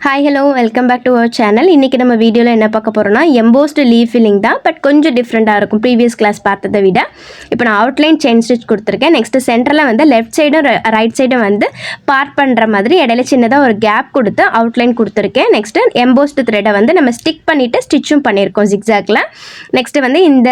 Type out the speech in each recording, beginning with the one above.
Hi hello welcome back to our channel. இன்றைக்கி நம்ம வீடியோவில் என்ன பார்க்க போகிறோம்னா எம்போஸ்டு லீவ் ஃபில்லிங் தான். பட் கொஞ்சம் டிஃப்ரெண்ட்டாக இருக்கும் ப்ரீவியஸ் கிளாஸ் பார்த்ததை விட. இப்போ நான் அவுட்லைன் செயின் ஸ்டிச் கொடுத்துருக்கேன். நெக்ஸ்ட்டு சென்டரில் வந்து லெஃப்ட் சைடும் ரைட் சைடும் வந்து பார்ட் பண்ணுற மாதிரி இடையில சின்னதாக ஒரு கேப் கொடுத்து அவுட்லைன் கொடுத்துருக்கேன். நெக்ஸ்ட்டு எம்போஸ்டு த்ரெட்டை வந்து நம்ம ஸ்டிக் பண்ணிவிட்டு ஸ்டிச்சும் பண்ணியிருக்கோம் ஜிக்ஸாக்ல. நெக்ஸ்ட்டு வந்து இந்த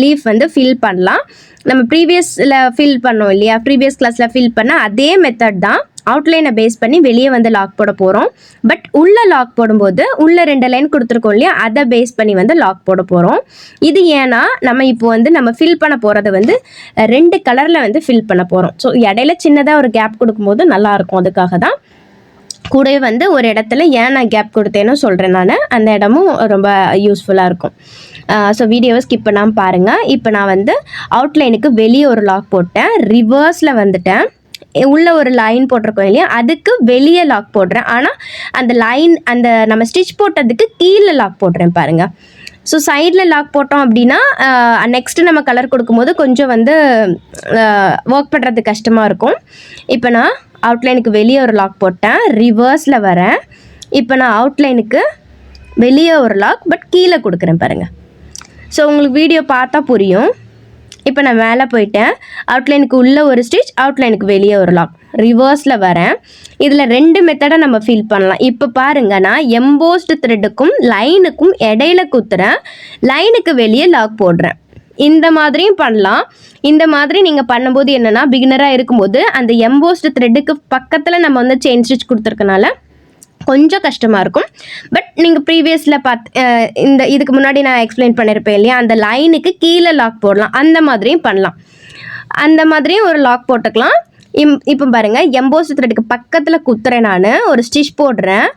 லீஃப் வந்து ஃபில் பண்ணலாம். நம்ம ப்ரீவியஸில் ஃபில் பண்ணோம் இல்லையா, ப்ரீவியஸ் கிளாஸில் ஃபில் பண்ண அதே மெத்தட் தான். அவுட்லைனை பேஸ் பண்ணி வெளியே வந்து லாக் போட போகிறோம். பட் உள்ளே லாக் போடும்போது உள்ளே 2 லைன் கொடுத்துருக்கோம் இல்லையா, அதை பேஸ் பண்ணி வந்து லாக் போட போகிறோம். இது ஏன்னா நம்ம இப்போ வந்து நம்ம ஃபில் பண்ண போகிறத வந்து 2 கலரில் வந்து ஃபில் பண்ண போகிறோம். ஸோ இடையில சின்னதாக ஒரு கேப் கொடுக்கும்போது நல்லாயிருக்கும். அதுக்காக தான் கூடவே வந்து ஒரு இடத்துல ஏன் நான் கேப் கொடுத்தேன்னு சொல்கிறேன். நான் அந்த இடமும் ரொம்ப யூஸ்ஃபுல்லாக இருக்கும். ஸோ வீடியோவை ஸ்கிப் பண்ணாமல் பாருங்கள். இப்போ நான் வந்து அவுட்லைனுக்கு வெளியே ஒரு லாக் போட்டேன், ரிவர்ஸில் வந்துட்டேன். உள்ள ஒரு லைன் போட்டிருக்கோம் இல்லையா, அதுக்கு வெளியே லாக் போடுறேன். ஆனால் அந்த லைன் அந்த நம்ம ஸ்டிச் போட்டதுக்கு கீழே லாக் போடுறேன் பாருங்கள். ஸோ சைடில் லாக் போட்டோம் அப்படின்னா நெக்ஸ்ட்டு நம்ம கலர் கொடுக்கும்போது கொஞ்சம் வந்து ஒர்க் பண்ணுறது கஷ்டமாக இருக்கும். இப்போ நான் அவுட்லைனுக்கு வெளியே ஒரு லாக் போட்டேன், ரிவர்ஸில் வரேன். இப்போ நான் அவுட்லைனுக்கு வெளியே ஒரு லாக் பட் கீழே கொடுக்குறேன் பாருங்கள். ஸோ உங்களுக்கு வீடியோ பார்த்தா புரியும். இப்போ நான் மேலே போயிட்டேன், அவுட்லைனுக்கு உள்ளே ஒரு ஸ்டிச், அவுட்லைனுக்கு வெளியே ஒரு லாக், ரிவர்ஸில் வரேன். இதில் 2 மெத்தடை நம்ம ஃபில் பண்ணலாம். இப்போ பாருங்கள், நான் எம்போஸ்டு த்ரெட்டுக்கும் லைனுக்கும் இடையில குத்துறேன், லைனுக்கு வெளியே லாக் போடுறேன். இந்த மாதிரியும் பண்ணலாம். இந்த மாதிரி நீங்கள் பண்ணும்போது என்னென்னா, பிகினராக இருக்கும்போது அந்த எம்போஸ்டு த்ரெட்டுக்கு பக்கத்தில் நம்ம வந்து செயின் ஸ்டிச் கொடுத்துருக்கனால கொஞ்சம் கஷ்டமாக இருக்கும். பட் நீங்கள் ப்ரீவியஸில் இதுக்கு முன்னாடி நான் எக்ஸ்பிளைன் பண்ணியிருப்பேன் இல்லையா, அந்த லைனுக்கு கீழே லாக் போடலாம். அந்த மாதிரியும் பண்ணலாம். அந்த மாதிரியும் ஒரு லாக் போட்டுக்கலாம். இப்போ பாருங்கள், எம்போஸ்டு த்ரெட்டுக்கு பக்கத்தில் குத்துறேன், நான் ஒரு ஸ்டிச் போடுறேன்,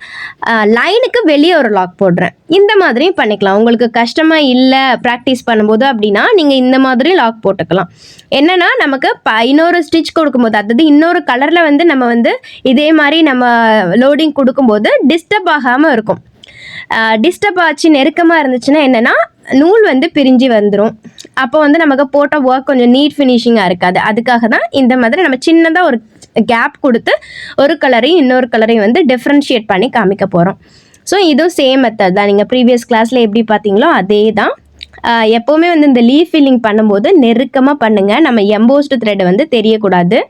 லைனுக்கு வெளியே ஒரு லாக் போடுறேன். இந்த மாதிரியும் பண்ணிக்கலாம். உங்களுக்கு கஷ்டமாக இல்லை ப்ராக்டிஸ் பண்ணும்போது அப்படின்னா நீங்கள் இந்த மாதிரி லாக் போட்டுக்கலாம். என்னென்னா நமக்கு இன்னொரு ஸ்டிச் கொடுக்கும்போது, அதாவது இன்னொரு கலரில் வந்து நம்ம வந்து இதே மாதிரி நம்ம லோடிங் கொடுக்கும்போது டிஸ்டர்ப் ஆகாமல் இருக்கும். டிஸ்டர்ப் ஆச்சு நெருக்கமாக இருந்துச்சுன்னா என்னென்னா நூல் வந்து பிரிஞ்சு வந்துடும். அப்போ வந்து நமக்கு போட்ட ஒர்க் கொஞ்சம் நீட் ஃபினிஷிங்காக இருக்காது. அதுக்காக தான் இந்த மாதிரி நம்ம சின்னதாக ஒரு கேப் கொடுத்து ஒரு கலரையும் இன்னொரு கலரையும் வந்து டிஃப்ரென்ஷியேட் பண்ணி காமிக்க போகிறோம். ஸோ இதுவும் சேம் மெத்தட் தான். நீங்கள் ப்ரீவியஸ் கிளாஸில் எப்படி பார்த்தீங்களோ அதே தான். எப்போவுமே வந்து இந்த லீஃப் ஃபில்லிங் பண்ணும்போது நெருக்கமாக பண்ணுங்கள். நம்ம எம்போஸ்டு த்ரெட் வந்து தெரியக்கூடாது.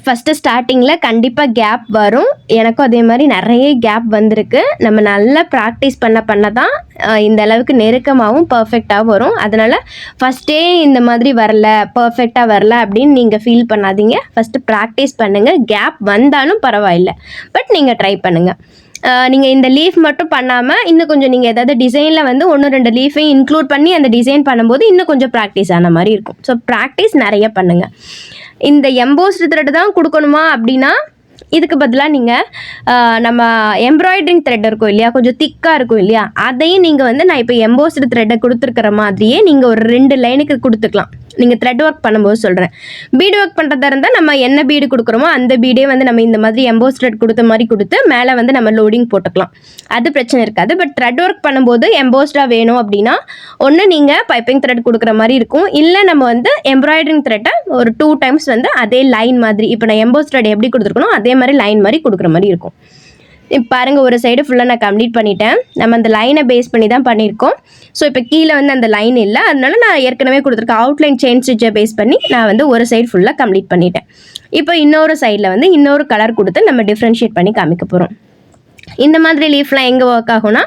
ஃபஸ்ட்டு ஸ்டார்டிங்கில் கண்டிப்பாக கேப் வரும். எனக்கும் அதே மாதிரி நிறைய கேப் வந்திருக்கு. நம்ம நல்லா ப்ராக்டிஸ் பண்ண தான் இந்த அளவுக்கு நெருக்கமாகவும் பர்ஃபெக்டாகவும் வரும். அதனால் ஃபஸ்ட்டே இந்த மாதிரி வரல, பர்ஃபெக்டாக வரல அப்படின்னு நீங்கள் ஃபீல் பண்ணாதீங்க. ஃபஸ்ட்டு ப்ராக்டிஸ் பண்ணுங்கள். கேப் வந்தாலும் பரவாயில்லை, பட் நீங்கள் ட்ரை பண்ணுங்கள். நீங்கள் இந்த லீஃப் மட்டும் பண்ணாமல் இன்னும் கொஞ்சம் நீங்கள் ஏதாவது டிசைனில் வந்து 1-2 லீஃபையும் இன்க்ளூட் பண்ணி அந்த டிசைன் பண்ணும்போது இன்னும் கொஞ்சம் ப்ராக்டிஸ் ஆன மாதிரி இருக்கும். ஸோ ப்ராக்டிஸ் நிறைய பண்ணுங்கள். இந்த எம்போஸ்டு த்ரெட் தான் கொடுக்கணுமா அப்படின்னா இதுக்கு பதிலாக நீங்கள் நம்ம எம்ப்ராய்டரிங் த்ரெட் இருக்கும் இல்லையா, கொஞ்சம் திக்காக இருக்கும் இல்லையா, அதையும் நீங்கள் வந்து நான் இப்போ எம்போஸ்டு த்ரெட்டை கொடுத்துருக்கிற மாதிரியே நீங்கள் ஒரு 2 லைனுக்கு கொடுத்துக்கலாம். நீங்கள் த்ரெட் ஒர்க் பண்ணும்போது சொல்கிறேன். பீடு ஒர்க் பண்ணுறதா இருந்தால் நம்ம என்ன பீடு கொடுக்குறோமோ அந்த பீடே வந்து நம்ம இந்த மாதிரி எம்போஸ் த்ரெட் கொடுத்த மாதிரி கொடுத்து மேலே வந்து நம்ம லோடிங் போட்டுக்கலாம். அது பிரச்சனை இருக்காது. பட் த்ரெட் ஒர்க் பண்ணும்போது எம்போஸ்டாக வேணும் அப்படின்னா ஒன்று நீங்கள் பைப்பிங் த்ரெட் கொடுக்குற மாதிரி இருக்கும், இல்லை நம்ம வந்து எம்ப்ராய்டரிங் த்ரெட்டை ஒரு 2 டைம்ஸ் வந்து அதே லைன் மாதிரி, இப்போ நான் எம்போஸ் த்ரெட் எப்படி கொடுத்துருக்கணும் அதே மாதிரி லைன் மாதிரி கொடுக்குற மாதிரி இருக்கும். இப்போ பாருங்கள், ஒரு சைடு ஃபுல்லாக நான் கம்ப்ளீட் பண்ணிட்டேன். நம்ம அந்த லைனை பேஸ் பண்ணி தான் பண்ணியிருக்கோம். ஸோ இப்போ கீழே வந்து அந்த லைன் இல்லை, அதனால நான் ஏற்கனவே கொடுத்துருக்கேன் அவுட்லைன் செயின் ஸ்டிச்சை பேஸ் பண்ணி நான் வந்து ஒரு சைடு ஃபுல்லாக கம்ப்ளீட் பண்ணிட்டேன். இப்போ இன்னொரு சைடில் வந்து இன்னொரு கலர் கொடுத்து நம்ம டிஃப்ரென்ஷியேட் பண்ணி காமிக்க போகிறோம். இந்த மாதிரி லீஃப்லாம் எங்கே ஒர்க் ஆகும்னா,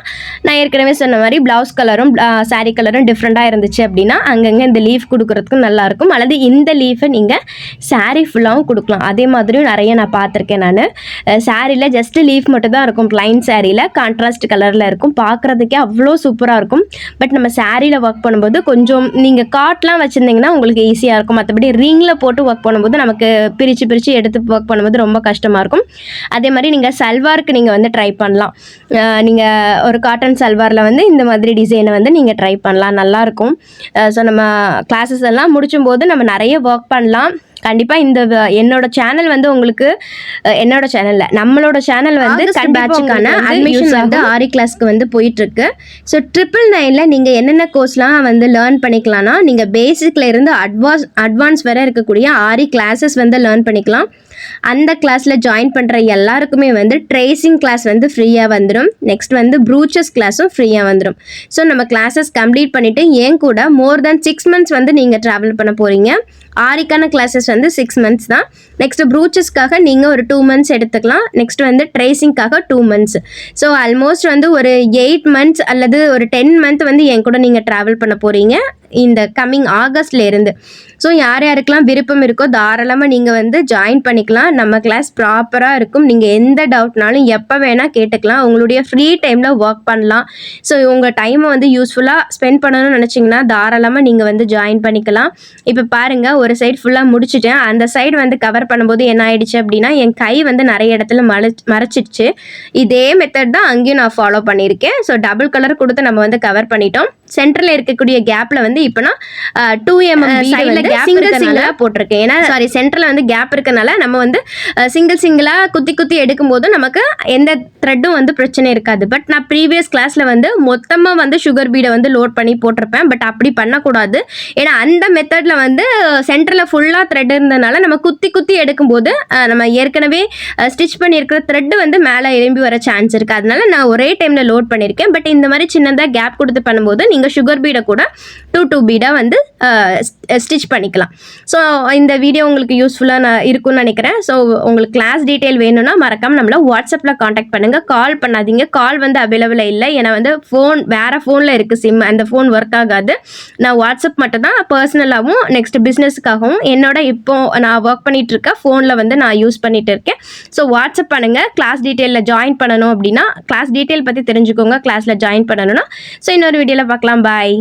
நான் ஏற்கனவே சொன்ன மாதிரி ப்ளவுஸ் கலரும் சாரீ கலரும் டிஃப்ரெண்ட்டாக இருந்துச்சு அப்படின்னா அங்கங்கே இந்த லீஃப் கொடுக்குறதுக்கு நல்லாயிருக்கும். அல்லது இந்த லீஃபை நீங்கள் சாரீ ஃபுல்லாகவும் கொடுக்கலாம். அதே மாதிரியும் நிறைய நான் பார்த்துருக்கேன். நான் சாரியில் ஜஸ்ட்டு லீஃப் மட்டும் தான் இருக்கும், ப்ளைன் சாரியில் கான்ட்ராஸ்ட் கலரில் இருக்கும், பார்க்குறதுக்கே அவ்வளோ சூப்பராக இருக்கும். பட் நம்ம சாரியில் ஒர்க் பண்ணும்போது கொஞ்சம் நீங்கள் காட்லாம் வச்சுருந்தீங்கன்னா உங்களுக்கு ஈஸியாக இருக்கும். மற்றபடி ரிங்கில் போட்டு ஒர்க் பண்ணும்போது நமக்கு பிரித்து எடுத்து ஒர்க் பண்ணும்போது ரொம்ப கஷ்டமாக இருக்கும். அதே மாதிரி நீங்கள் சல்வாருக்கு நீங்கள் வந்து ட்ரை பண்ணலாம். நீங்கள் ஒரு காட்டன் சல்வாரில் வந்து இந்த மாதிரி டிசைனை வந்து நீங்கள் ட்ரை பண்ணலாம், நல்லாயிருக்கும். ஸோ நம்ம கிளாஸஸ் எல்லாம் முடிச்சும்போது நம்ம நிறைய ஒர்க் பண்ணலாம். கண்டிப்பாக என்னோட சேனல் வந்து உங்களுக்கு என்னோட சேனலில் நம்மளோட சேனல் வந்து பேட்சுக்கான அட்மிஷன் வந்து ஆரி கிளாஸ்க்கு வந்து போயிட்டுருக்கு. ஸோ 999ல் நீங்கள் என்னென்ன கோர்ஸ்லாம் வந்து லேர்ன் பண்ணிக்கலாம்னா, நீங்கள் பேசிக்கில் இருந்து அட்வான்ஸ் வரை இருக்கக்கூடிய ஆரி கிளாஸஸ் வந்து லேர்ன் பண்ணிக்கலாம். அந்த கிளாஸில் ஜாயின் பண்ணுற எல்லாருக்குமே வந்து ட்ரேசிங் கிளாஸ் வந்து ஃப்ரீயாக வந்துடும். நெக்ஸ்ட் வந்து ப்ரூச்சஸ் கிளாஸும் ஃப்ரீயாக வந்துடும். ஸோ நம்ம கிளாஸஸ் கம்ப்ளீட் பண்ணிவிட்டு ஏன் கூட மோர் தென் 6 months வந்து நீங்கள் ட்ராவல் பண்ண போகிறீங்க. ஆரிக்கான கிளாஸஸ் வந்து 6 months தான். நெக்ஸ்ட் ப்ரூச்சஸ்க்காக நீங்கள் ஒரு 2 months எடுத்துக்கலாம். நெக்ஸ்ட் வந்து ட்ரேசிங்காக 2 months. ஸோ ஆல்மோஸ்ட் வந்து ஒரு 8 months அல்லது ஒரு 10 month வந்து என் கூட நீங்கள் ட்ராவல் பண்ண போகிறீங்க இந்த கம்மிங் ஆகஸ்ட்லேருந்து. ஸோ யார் யாருக்கெல்லாம் விருப்பம் இருக்கோ தாராளமாக நீங்கள் வந்து ஜாயின் பண்ணிக்கலாம். நம்ம கிளாஸ் ப்ராப்பராக இருக்கும். நீங்கள் எந்த டவுட்னாலும் எப்போ வேணால் கேட்டுக்கலாம். உங்களுடைய ஃப்ரீ டைமில் ஒர்க் பண்ணலாம். ஸோ உங்கள் டைமை வந்து யூஸ்ஃபுல்லாக ஸ்பெண்ட் பண்ணணும்னு நினச்சிங்கன்னா தாராளமாக நீங்கள் வந்து ஜாயின் பண்ணிக்கலாம். இப்போ பாருங்கள், ஒரு சைடு ஃபுல்லாக முடிச்சுட்டேன். அந்த சைடு வந்து கவர் பண்ணும்போது என்ன ஆயிடுச்சு அப்படின்னா, என் கை வந்து நிறைய இடத்துல மறைச்சிடுச்சு. இதே மெத்தட் தான் அங்கேயும் நான் ஃபாலோ பண்ணியிருக்கேன். ஸோ டபுள் கலர் கொடுத்து நம்ம வந்து கவர் பண்ணிட்டோம். சென்டரில் இருக்கக்கூடிய கேப்பில் வந்து இப்போ நான் 2 mm சைடில் சிங்கிளாக போட்டிருக்கேன். ஏன்னா சென்டரில் வந்து கேப் இருக்கனால நம்ம வந்து சிங்கிளாக குத்தி எடுக்கும்போது நமக்கு எந்த த்ரெட்டும் வந்து பிரச்சனை இருக்காது. பட் நான் ப்ரீவியஸ் கிளாஸில் வந்து மொத்தமாக வந்து சுகர் பீடை வந்து லோட் பண்ணி போட்டிருப்பேன். பட் அப்படி பண்ணக்கூடாது. ஏன்னா அந்த மெத்தடில் வந்து சென்டரில் ஃபுல்லாக த்ரெட் இருந்ததுனால நம்ம குத்தி எடுக்கும்போது நம்ம ஏற்கனவே ஸ்டிச் பண்ணியிருக்கிற த்ரெட்டு வந்து மேலே எழும்பி வர சான்ஸ் இருக்குது. அதனால நான் ஒரே டைமில் லோட் பண்ணியிருக்கேன். பட் இந்த மாதிரி சின்னதாக கேப் கொடுத்து பண்ணும்போது நீங்கள் சுகர் பீடை கூட 2 பீடாக வந்து ஸ்டிச் பண்ணிக்கலாம். ஸோ இந்த வீடியோ உங்களுக்கு யூஸ்ஃபுல்லாக இருக்கும்னு நினைக்கிறேன். ஸோ உங்களுக்கு கிளாஸ் டீட்டெயில் வேணும்னா மறக்காமல் நம்மளை வாட்ஸ்அப்பில் காண்டாக்ட் பண்ணுங்கள். கால் பண்ணாதீங்க. கால் வந்து அவைலபிளாக இல்லை. ஏன்னா வந்து வேறு ஃபோனில் இருக்குது சிம். அந்த ஃபோன் ஒர்க் ஆகாது. நான் வாட்ஸ்அப் மட்டும் தான் பர்சனலாகவும் நெக்ஸ்ட் பிஸ்னஸுக்காகவும் என்னோட இப்போ நான் ஒர்க் பண்ணிகிட்டு இருக்க ஃபோனில் வந்து நான் யூஸ் பண்ணிகிட்டு இருக்கேன். ஸோ வாட்ஸ்அப் பண்ணுங்கள். கிளாஸ் டீட்டெயிலில் ஜாயின் பண்ணணும் அப்படின்னா கிளாஸ் டீட்டெயில் பற்றி தெரிஞ்சுக்கோங்க. கிளாஸில் ஜாயின் பண்ணணும்னா. ஸோ இன்னொரு வீடியோவில் பார்க்கலாம். பாய்.